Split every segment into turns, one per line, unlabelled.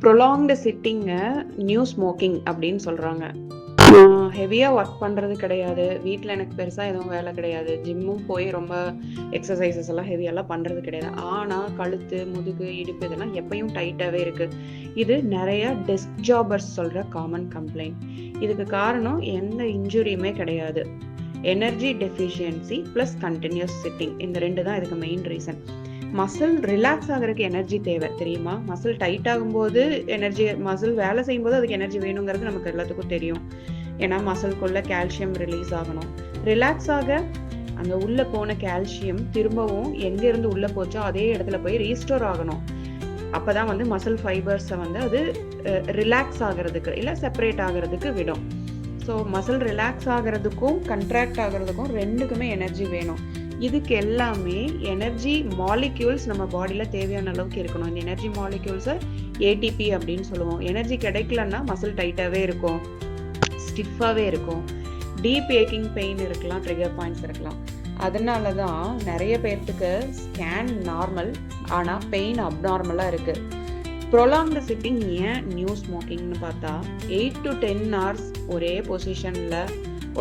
Prolonged சிட்டிங்க new smoking அப்படின்னு சொல்கிறாங்க. ஹெவியாக ஒர்க் பண்ணுறது கிடையாது, வீட்டில் எனக்கு பெருசாக எதுவும் வேலை கிடையாது, ஜிம்மும் போய் ரொம்ப எக்ஸசைசஸ் எல்லாம் ஹெவியெல்லாம் பண்ணுறது கிடையாது. ஆனால் கழுத்து, முதுகு, இடுப்பு இதெல்லாம் எப்பயும் டைட்டாகவே இருக்குது. இது நிறைய டெஸ்க் ஜாபர்ஸ் சொல்கிற காமன் கம்ப்ளைண்ட். இதுக்கு காரணம் எந்த இன்ஜுரியுமே கிடையாது. Energy deficiency plus continuous sitting, இந்த ரெண்டு தான் இதுக்கு மெயின் ரீசன். மசில் ரிலாக்ஸ் ஆகிறதுக்கு எனர்ஜி தேவை தெரியுமா? மசில் டைட் ஆகும்போது எனர்ஜி, மசில் வேலை செய்யும்போது அதுக்கு எனர்ஜி வேணுங்கிறது நமக்கு எல்லாத்துக்கும் தெரியும். ஏன்னா மசில்குள்ள கால்சியம் ரிலீஸ் ஆகணும். ரிலாக்ஸ் ஆக அந்த உள்ள போன கால்சியம் திரும்பவும் எங்கேருந்து உள்ள போச்சோ அதே இடத்துல போய் ரீஸ்டோர் ஆகணும். அப்போதான் வந்து மசில் ஃபைபர்ஸை வந்து அது ரிலாக்ஸ் ஆகிறதுக்கு இல்லை செப்பரேட் ஆகிறதுக்கு விடும். ஸோ மசில் ரிலாக்ஸ் ஆகிறதுக்கும் கண்ட்ராக்ட் ஆகிறதுக்கும் ரெண்டுக்குமே எனர்ஜி வேணும். இதுக்கு எல்லாமே எனர்ஜி மாலிக்யூல்ஸ் நம்ம பாடியில் தேவையான அளவுக்கு இருக்கணும். இந்த எனர்ஜி மாலிக்யூல்ஸை ஏடிபி அப்படின்னு சொல்லுவோம். எனர்ஜி கிடைக்கலன்னா மசில் டைட்டாகவே இருக்கும், ஸ்டிஃபாகவே இருக்கும், டீப் ஏக்கிங் பெயின் இருக்கலாம், ட்ரிகர் பாயிண்ட்ஸ் இருக்கலாம். அதனால தான் நிறைய பேர்த்துக்கு ஸ்கேன் நார்மல் ஆனால் பெயின் அப்நார்மலாக இருக்குது. ப்ரொலாங்டு சிட்டிங் ஏன் நியூ ஸ்மோக்கிங்னு பார்த்தா 8 to 10 hours ஒரே பொசிஷனில்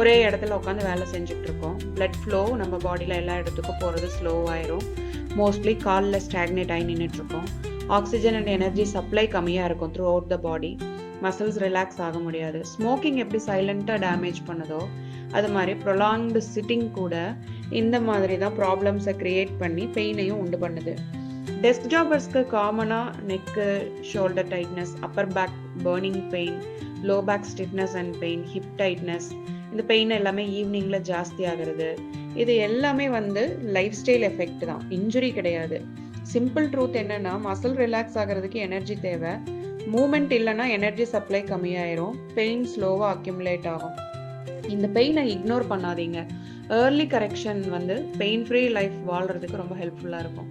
ஒரே இடத்துல உட்காந்து வேலை செஞ்சுட்டு இருக்கோம். பிளட் ஃப்ளோ நம்ம பாடியில் எல்லா இடத்துக்கும் போகிறது ஸ்லோவாயிரும். மோஸ்ட்லி காலில் ஸ்டாக்னேட் ஆகி நின்றுட்டுருக்கோம். ஆக்சிஜன் அண்ட் எனர்ஜி சப்ளை கம்மியாக இருக்கும் through out the body. Muscles relax ஆக முடியாது. ஸ்மோக்கிங் எப்படி சைலண்ட்டாக டேமேஜ் பண்ணுதோ அது மாதிரி ப்ரொலாங்டு சிட்டிங் கூட இந்த மாதிரி தான் ப்ராப்ளம்ஸை க்ரியேட் பண்ணி பெயினையும் உண்டு பண்ணுது. டெஸ்க் ஜாபர்ஸ்க்கு காமனாக neck, shoulder tightness, upper back burning pain, low back stiffness and pain, hip tightness, இந்த பெயின் எல்லாமே ஈவினிங்கில் ஜாஸ்தி ஆகிறது. இது எல்லாமே வந்து லைஃப் ஸ்டைல் எஃபெக்ட் தான், இன்ஜுரி கிடையாது. சிம்பிள் ட்ரூத் என்னன்னா, மசில் ரிலாக்ஸ் ஆகிறதுக்கு எனர்ஜி தேவை. மூமெண்ட் இல்லைன்னா எனர்ஜி சப்ளை கம்மியாயிரும், பெயின் ஸ்லோவாக அக்யூமுலேட் ஆகும். இந்த பெயினை இக்னோர் பண்ணாதீங்க. ஏர்லி கரெக்ஷன் வந்து பெயின் ஃப்ரீ லைஃப் வாழ்கிறதுக்கு ரொம்ப ஹெல்ப்ஃபுல்லாக இருக்கும்.